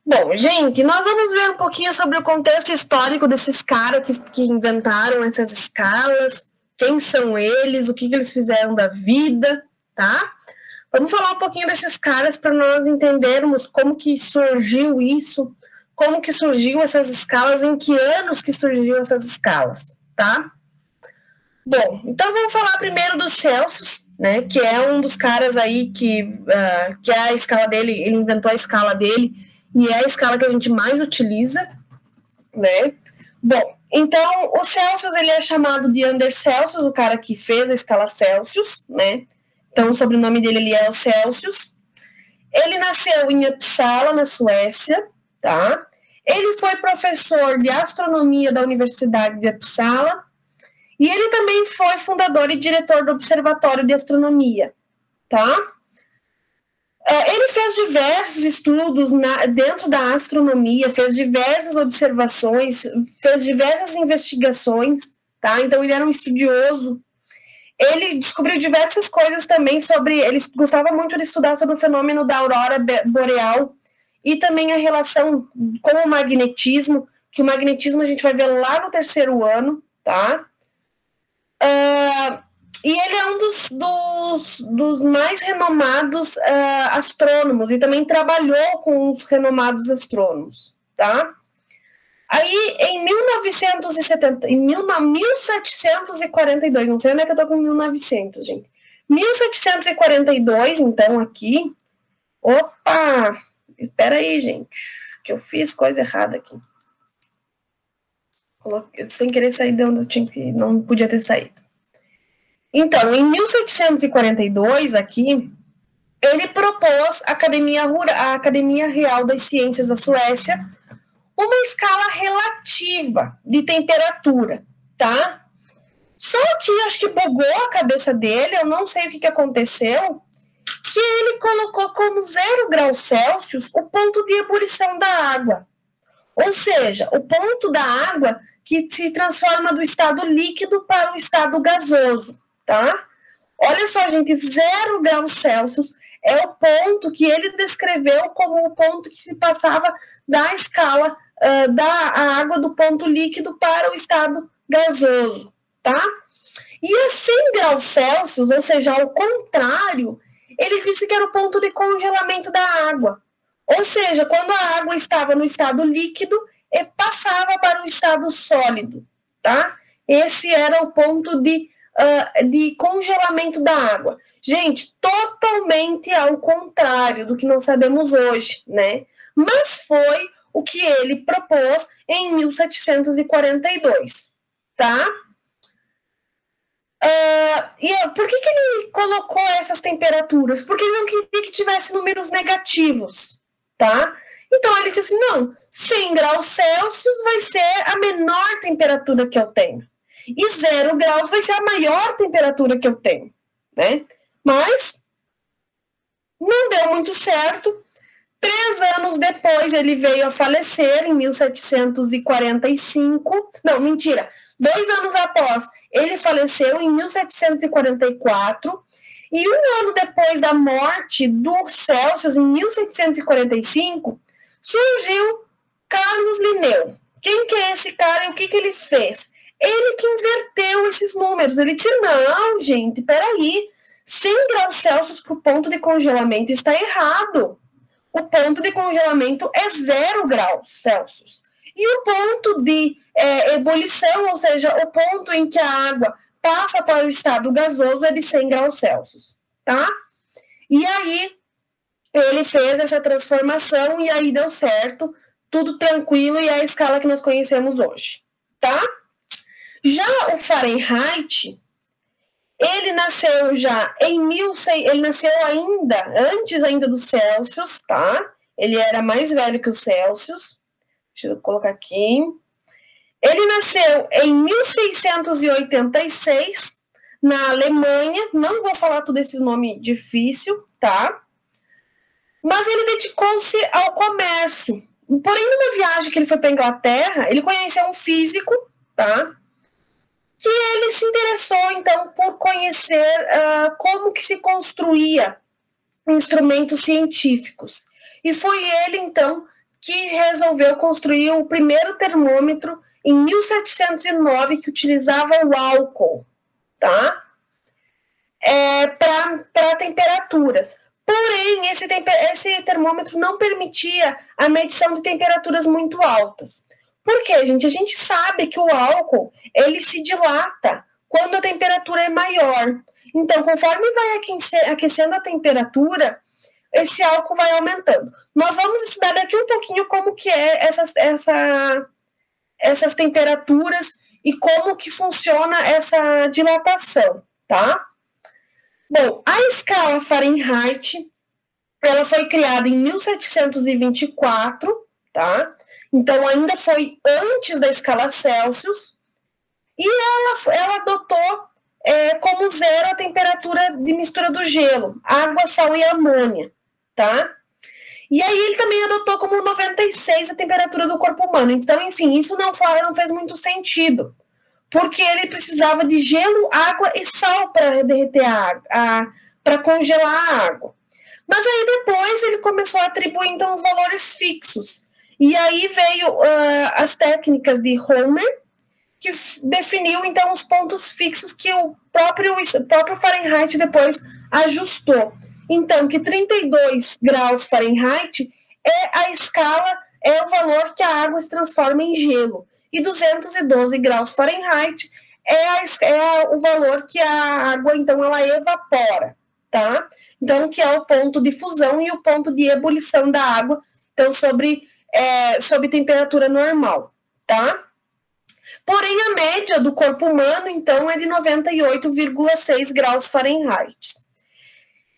Bom, gente, nós vamos ver um pouquinho sobre o contexto histórico desses caras que inventaram essas escalas, quem são eles, o que eles fizeram da vida, tá? Vamos falar um pouquinho desses caras para nós entendermos como que surgiu isso, como que surgiu essas escalas, em que anos que surgiu essas escalas, tá? Bom, então vamos falar primeiro do Celsius, né, que é um dos caras aí que é a escala dele, ele inventou a escala dele, e é a escala que a gente mais utiliza, né? Bom, então o Celsius ele é chamado de Anders Celsius, o cara que fez a escala Celsius, né? Então o sobrenome dele ele é o Celsius. Ele nasceu em Uppsala, na Suécia, tá? Ele foi professor de astronomia da Universidade de Uppsala e ele também foi fundador e diretor do Observatório de Astronomia, tá? Ele fez diversos estudos dentro da astronomia, fez diversas observações, fez diversas investigações, tá? Então ele era um estudioso. Ele descobriu diversas coisas também sobre. Ele gostava muito de estudar sobre o fenômeno da aurora boreal e também a relação com o magnetismo, que o magnetismo a gente vai ver lá no terceiro ano, tá? E ele é um dos mais renomados astrônomos e também trabalhou com os renomados astrônomos, tá? Aí, em 1970, em 1742, não sei onde é que eu tô com 1900, gente. 1742, então, aqui. Opa! Espera aí, gente, que eu fiz coisa errada aqui. Coloquei, sem querer sair de onde eu tinha que, não podia ter saído. Então, em 1742, aqui, ele propôs a Academia Real das Ciências da Suécia uma escala relativa de temperatura, tá? Só que acho que bugou a cabeça dele, eu não sei o que aconteceu, que ele colocou como 0 graus Celsius o ponto de ebulição da água. Ou seja, o ponto da água que se transforma do estado líquido para o estado gasoso, tá? Olha só, gente, 0 graus Celsius é o ponto que ele descreveu como o ponto que se passava da escala da água do ponto líquido para o estado gasoso, tá? E a 100 graus Celsius, ou seja, ao contrário, ele disse que era o ponto de congelamento da água. Ou seja, quando a água estava no estado líquido, passava para o estado sólido, tá? Esse era o ponto de congelamento da água. Gente, totalmente ao contrário do que nós sabemos hoje, né? Mas foi o que ele propôs em 1742, tá? Por que ele colocou essas temperaturas? Porque ele não queria que tivesse números negativos, tá? Então ele disse assim, não, 100 graus Celsius vai ser a menor temperatura que eu tenho. E 0 graus vai ser a maior temperatura que eu tenho, né? Mas não deu muito certo. 3 anos depois ele veio a falecer, em 1745. Não, mentira. 2 anos após, ele faleceu em 1744. E 1 ano depois da morte do Celsius, em 1745, surgiu Carlos Linneu. Quem que é esse cara e o que ele fez? Ele que inverteu esses números. Ele disse, não, gente, peraí, 100 graus Celsius para o ponto de congelamento está errado. O ponto de congelamento é 0 graus Celsius. E o ponto de ebulição, ou seja, o ponto em que a água passa para o estado gasoso é de 100 graus Celsius, tá? E aí, ele fez essa transformação e aí deu certo, tudo tranquilo e é a escala que nós conhecemos hoje, tá? Já o Fahrenheit, ele nasceu já em 1600, ele nasceu antes ainda do Celsius, tá? Ele era mais velho que o Celsius. Deixa eu colocar aqui. Ele nasceu em 1686 na Alemanha. Não vou falar tudo esses nomes difícil, tá? Mas ele dedicou-se ao comércio. Porém, numa viagem que ele foi para a Inglaterra, ele conheceu um físico, tá? Que ele se interessou, então, por conhecer como que se construía instrumentos científicos. E foi ele, então, que resolveu construir o primeiro termômetro em 1709 que utilizava o álcool, tá? Para temperaturas. Porém, esse termômetro não permitia a medição de temperaturas muito altas. Por quê, gente? A gente sabe que o álcool, ele se dilata quando a temperatura é maior. Então, conforme vai aquecendo a temperatura, esse álcool vai aumentando. Nós vamos estudar daqui um pouquinho como que é essas temperaturas e como que funciona essa dilatação, tá? Bom, a escala Fahrenheit, ela foi criada em 1724, tá? Então, ainda foi antes da escala Celsius, e ela adotou como zero a temperatura de mistura do gelo, água, sal e amônia, tá? E aí ele também adotou como 96 a temperatura do corpo humano. Então, enfim, isso não fez muito sentido, porque ele precisava de gelo, água e sal para derreter para congelar a água. Mas aí depois ele começou a atribuir, então, os valores fixos. E aí veio as técnicas de Homer, que definiu, então, os pontos fixos que o próprio Fahrenheit depois ajustou. Então, que 32 graus Fahrenheit é a escala, é o valor que a água se transforma em gelo. E 212 graus Fahrenheit é o valor que a água, então, ela evapora, tá? Então, que é o ponto de fusão e o ponto de ebulição da água, então, sob temperatura normal, tá? Porém, a média do corpo humano, então, é de 98,6 graus Fahrenheit.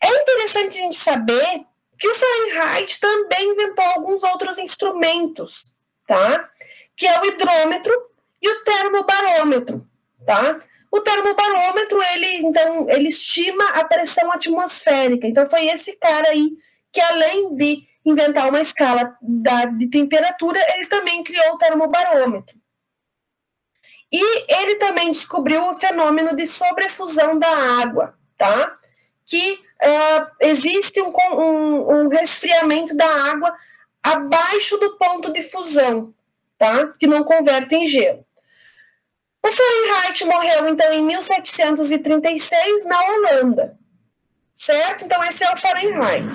É interessante a gente saber que o Fahrenheit também inventou alguns outros instrumentos, tá? Que é o hidrômetro e o termobarômetro, tá? O termobarômetro, ele estima a pressão atmosférica. Então, foi esse cara aí que, além de inventar uma escala de temperatura, ele também criou o termobarômetro. E ele também descobriu o fenômeno de sobrefusão da água, tá? Que existe um resfriamento da água abaixo do ponto de fusão, tá? Que não converte em gelo. O Fahrenheit morreu, então, em 1736, na Holanda, certo? Então, esse é o Fahrenheit.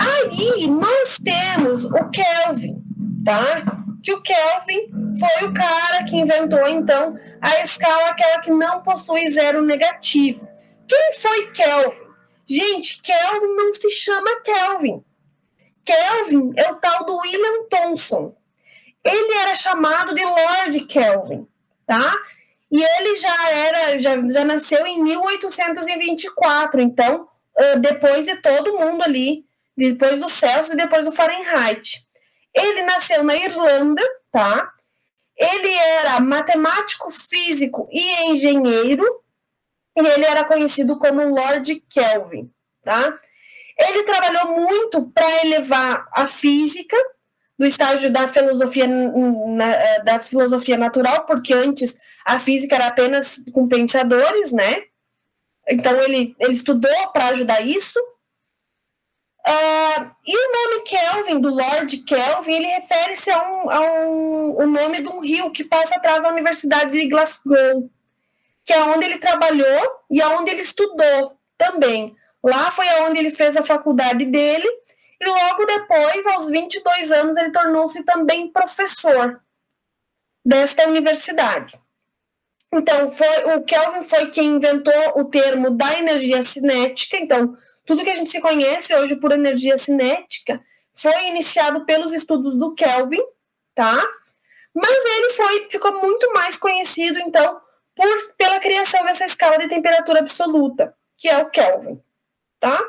Aí, nós temos o Kelvin, tá? Que o Kelvin foi o cara que inventou, então, a escala, aquela que não possui zero negativo. Quem foi Kelvin? Gente, Kelvin não se chama Kelvin. Kelvin é o tal do William Thomson. Ele era chamado de Lord Kelvin, tá? E ele já nasceu em 1824, então, depois de todo mundo ali, depois do Celsius e depois do Fahrenheit. Ele nasceu na Irlanda, tá? Ele era matemático, físico e engenheiro, e ele era conhecido como Lord Kelvin, tá? Ele trabalhou muito para elevar a física do estágio da filosofia natural, porque antes a física era apenas com pensadores, né? Então ele estudou para ajudar isso. E o nome Kelvin, do Lord Kelvin, ele refere-se ao nome de um rio que passa atrás da Universidade de Glasgow, que é onde ele trabalhou e onde ele estudou também. Lá foi onde ele fez a faculdade dele, e logo depois, aos 22 anos, ele tornou-se também professor desta universidade. Então, o Kelvin foi quem inventou o termo da energia cinética. Então, tudo que a gente se conhece hoje por energia cinética foi iniciado pelos estudos do Kelvin, tá? Mas ele ficou muito mais conhecido, então, pela criação dessa escala de temperatura absoluta, que é o Kelvin, tá?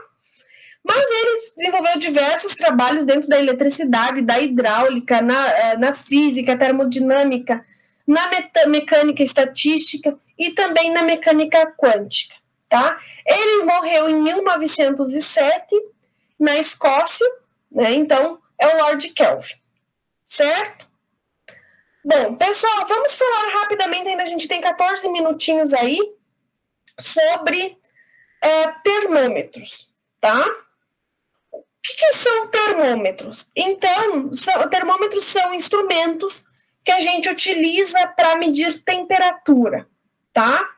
Mas ele desenvolveu diversos trabalhos dentro da eletricidade, da hidráulica, na física, termodinâmica, na mecânica estatística e também na mecânica quântica, tá? Ele morreu em 1907, na Escócia, né? Então, é o Lord Kelvin, certo? Bom, pessoal, vamos falar rapidamente, ainda a gente tem 14 minutinhos aí, sobre termômetros, tá? que são termômetros? Então, termômetros são instrumentos que a gente utiliza para medir temperatura, tá?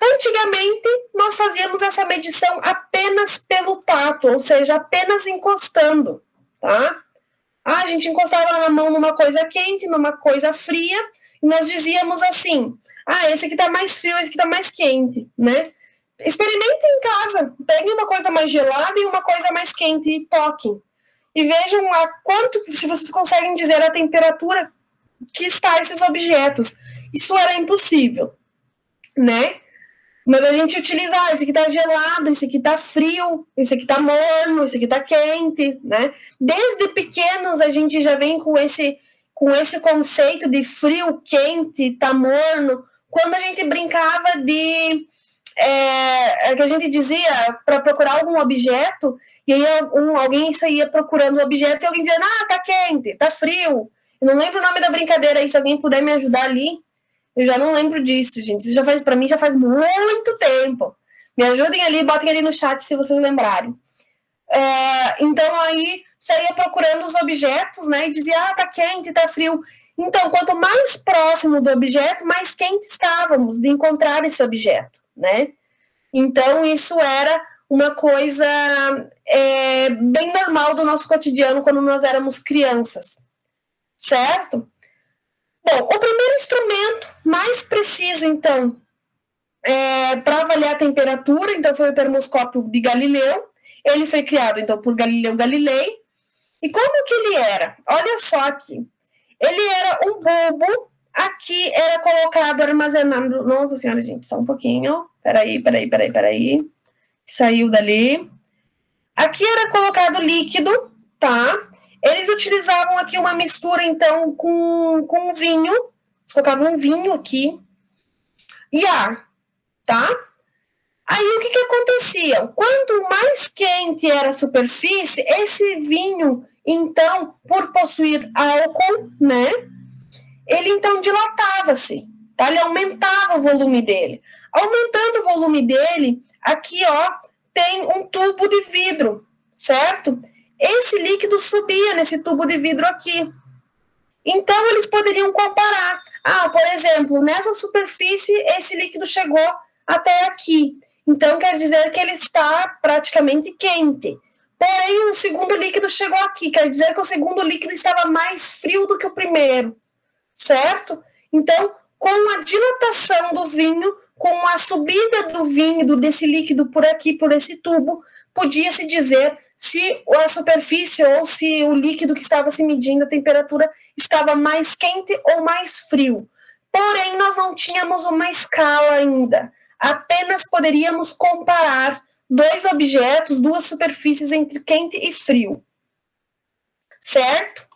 Antigamente, nós fazíamos essa medição apenas pelo tato, ou seja, apenas encostando, tá? A gente encostava na mão numa coisa quente, numa coisa fria, e nós dizíamos assim, esse aqui tá mais frio, esse aqui tá mais quente, né? Experimentem em casa, peguem uma coisa mais gelada e uma coisa mais quente e toquem. E vejam a quanto, se vocês conseguem dizer a temperatura que está esses objetos. Isso era impossível, né? Mas a gente utiliza, esse aqui tá gelado, esse aqui tá frio, esse aqui tá morno, esse aqui tá quente, né? Desde pequenos a gente já vem com esse conceito de frio, quente, tá morno. Quando a gente brincava de... que a gente dizia para procurar algum objeto, e aí alguém saía procurando o objeto e alguém dizia, tá quente, tá frio. Eu não lembro o nome da brincadeira aí, se alguém puder me ajudar ali. Eu já não lembro disso, gente. Isso para mim já faz muito tempo. Me ajudem ali, botem ali no chat se vocês lembrarem. Então aí saía procurando os objetos, né? E dizia, tá quente, tá frio. Então, quanto mais próximo do objeto, mais quente estávamos de encontrar esse objeto, né? Então, isso era uma coisa bem normal do nosso cotidiano quando nós éramos crianças, certo? Bom, o primeiro instrumento mais preciso, então, para avaliar a temperatura, então, foi o termoscópio de Galileu. Ele foi criado, então, por Galileu Galilei. E como que ele era? Olha só aqui. Ele era um bulbo, aqui era colocado, armazenado... Nossa senhora, gente, só um pouquinho. Peraí. Saiu dali. Aqui era colocado líquido, tá? Eles utilizavam aqui uma mistura, então, com vinho. Eles colocavam um vinho aqui. E ar, tá? Aí, o que acontecia? Quanto mais quente era a superfície, esse vinho, então, por possuir álcool, né? Ele, então, dilatava-se, tá? Ele aumentava o volume dele. Aumentando o volume dele, aqui, ó, tem um tubo de vidro, certo? Esse líquido subia nesse tubo de vidro aqui. Então, eles poderiam comparar. Por exemplo, nessa superfície, esse líquido chegou até aqui. Então, quer dizer que ele está praticamente quente. Porém, o segundo líquido chegou aqui. Quer dizer que o segundo líquido estava mais frio do que o primeiro. Certo? Então, com a dilatação do vinho, com a subida do vinho, desse líquido por aqui, por esse tubo, podia-se dizer se a superfície ou se o líquido que estava se medindo a temperatura estava mais quente ou mais frio. Porém, nós não tínhamos uma escala ainda. Apenas poderíamos comparar dois objetos, duas superfícies entre quente e frio. Certo?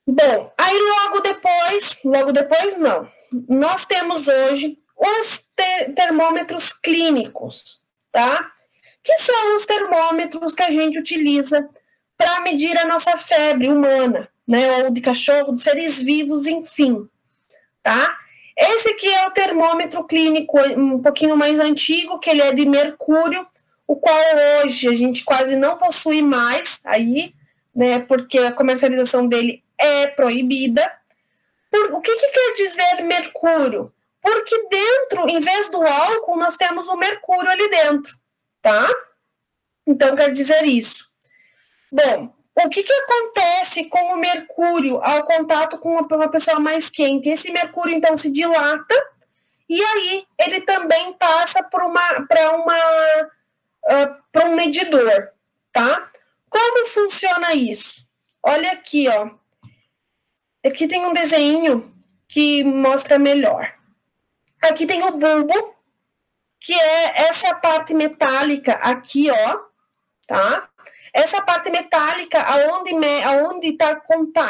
Bom, aí logo depois não. Nós temos hoje os termômetros clínicos, tá? Que são os termômetros que a gente utiliza para medir a nossa febre humana, né? Ou de cachorro, de seres vivos, enfim, tá? Esse aqui é o termômetro clínico um pouquinho mais antigo, que ele é de mercúrio, o qual hoje a gente quase não possui mais aí, né? Porque a comercialização dele é proibida. O que quer dizer mercúrio? Porque dentro, em vez do álcool, nós temos o mercúrio ali dentro, tá? Então, quer dizer isso. Bom, o que acontece com o mercúrio ao contato com uma pessoa mais quente? Esse mercúrio, então, se dilata e aí ele também passa para um medidor, tá? Como funciona isso? Olha aqui, ó. Aqui tem um desenho que mostra melhor. Aqui tem o bulbo, que é essa parte metálica aqui, ó, tá? Essa parte metálica aonde está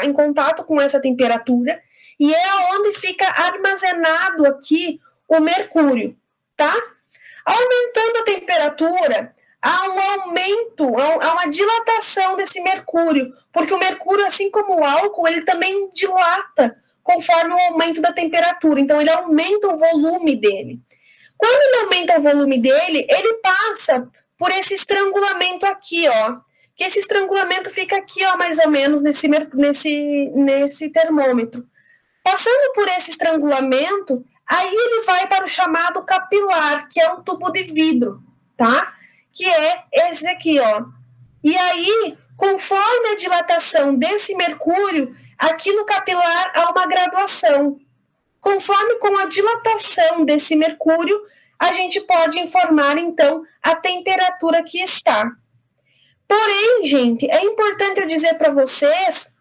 em contato com essa temperatura e é onde fica armazenado aqui o mercúrio, tá? Aumentando a temperatura, há um aumento, há uma dilatação desse mercúrio, porque o mercúrio, assim como o álcool, ele também dilata conforme o aumento da temperatura. Então, ele aumenta o volume dele. Quando ele aumenta o volume dele, ele passa por esse estrangulamento aqui, ó, que esse estrangulamento fica aqui, ó, mais ou menos, nesse termômetro. Passando por esse estrangulamento, aí ele vai para o chamado capilar, que é um tubo de vidro, tá? Que é esse aqui, ó. E aí, conforme a dilatação desse mercúrio, aqui no capilar há uma graduação. Conforme com a dilatação desse mercúrio, a gente pode informar, então, a temperatura que está. Porém, gente, é importante eu dizer para vocês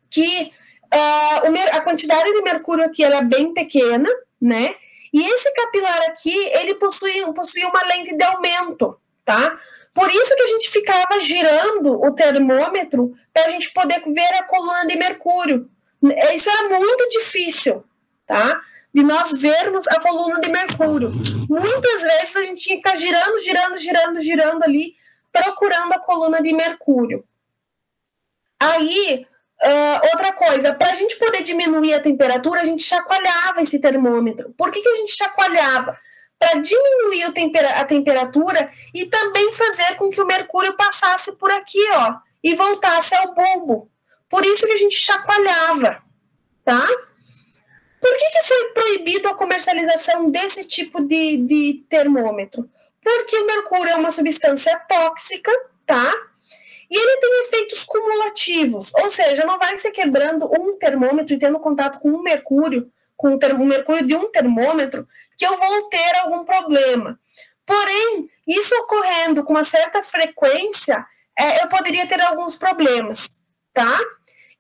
que a quantidade de mercúrio aqui ela é bem pequena, né? E esse capilar aqui, ele possui uma lente de aumento, tá? Por isso que a gente ficava girando o termômetro para a gente poder ver a coluna de mercúrio. Isso era muito difícil, tá? De nós vermos a coluna de mercúrio. Muitas vezes a gente tinha que ficar girando ali, procurando a coluna de mercúrio. Aí, outra coisa, para a gente poder diminuir a temperatura, a gente chacoalhava esse termômetro. Por que a gente chacoalhava? Para diminuir a temperatura e também fazer com que o mercúrio passasse por aqui, ó, e voltasse ao bulbo. Por isso que a gente chacoalhava, tá? Por que foi proibido a comercialização desse tipo de termômetro? Porque o mercúrio é uma substância tóxica, tá? E ele tem efeitos cumulativos, ou seja, não vai ser quebrando um termômetro e tendo contato com o mercúrio de um termômetro, que eu vou ter algum problema. Porém, isso ocorrendo com uma certa frequência, eu poderia ter alguns problemas, tá?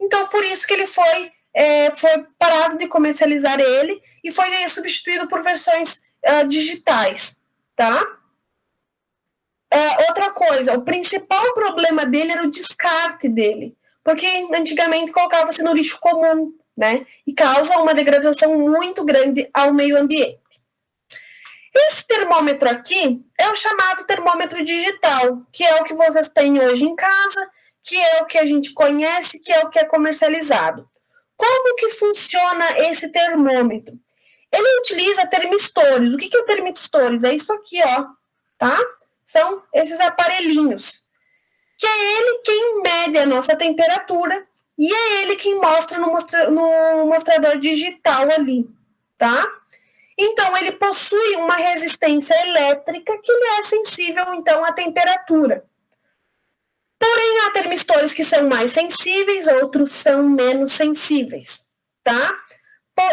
Então, por isso que ele foi parado de comercializar ele e foi substituído por versões digitais, tá? Outra coisa, o principal problema dele era o descarte dele, porque antigamente colocava-se no lixo comum, né? E causa uma degradação muito grande ao meio ambiente. Esse termômetro aqui é o chamado termômetro digital, que é o que vocês têm hoje em casa, que é o que a gente conhece, que é o que é comercializado. Como que funciona esse termômetro? Ele utiliza termistores. O que é termistores? É isso aqui, ó, tá? São esses aparelhinhos, que é ele quem mede a nossa temperatura e é ele quem mostra no mostrador digital ali, tá? Então, ele possui uma resistência elétrica que ele é sensível, então, à temperatura. Porém, há termistores que são mais sensíveis, outros são menos sensíveis, tá?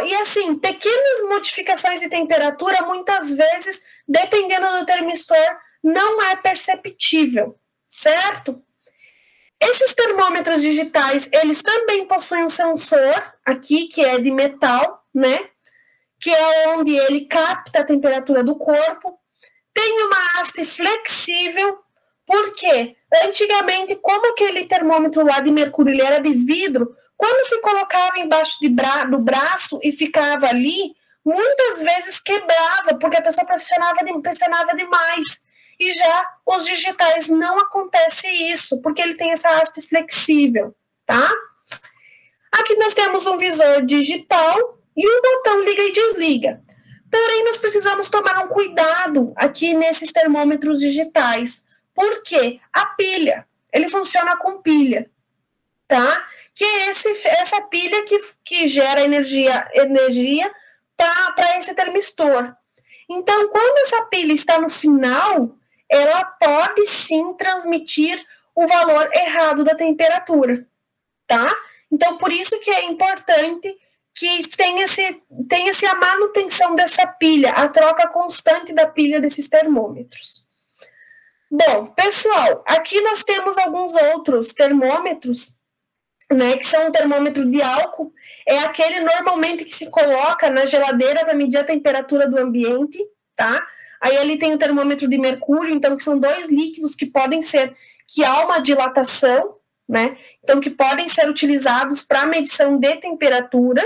E assim, pequenas modificações de temperatura, muitas vezes, dependendo do termistor, não é perceptível, certo? Esses termômetros digitais, eles também possuem um sensor aqui, que é de metal, né? Que é onde ele capta a temperatura do corpo. Tem uma haste flexível, porque antigamente, como aquele termômetro lá de mercúrio ele era de vidro, quando se colocava embaixo do braço e ficava ali, muitas vezes quebrava, porque a pessoa pressionava demais. E já os digitais não acontece isso, porque ele tem essa haste flexível, tá? Aqui nós temos um visor digital e um botão liga e desliga. Porém, nós precisamos tomar um cuidado aqui nesses termômetros digitais. Por quê? A pilha, ele funciona com pilha, tá? Que é essa pilha que gera energia para esse termistor. Então, quando essa pilha está no final, ela pode sim transmitir o valor errado da temperatura, tá? Então, por isso que é importante que tenha-se a manutenção dessa pilha, a troca constante da pilha desses termômetros. Bom, pessoal, aqui nós temos alguns outros termômetros, né, que são o termômetro de álcool, é aquele normalmente que se coloca na geladeira para medir a temperatura do ambiente, tá? Aí ele tem o termômetro de mercúrio, então que são dois líquidos que há uma dilatação, né? Então que podem ser utilizados para medição de temperatura.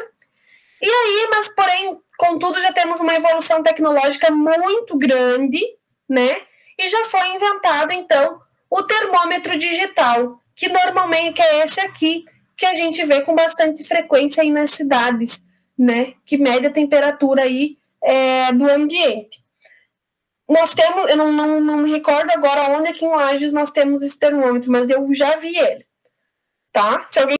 E aí, mas porém, contudo, já temos uma evolução tecnológica muito grande, né? E já foi inventado, então, o termômetro digital, que normalmente é esse aqui, que a gente vê com bastante frequência aí nas cidades, né? Que mede a temperatura aí do ambiente. nós temos, eu não me recordo agora onde aqui em Lages nós temos esse termômetro, mas eu já vi ele, tá? Se alguém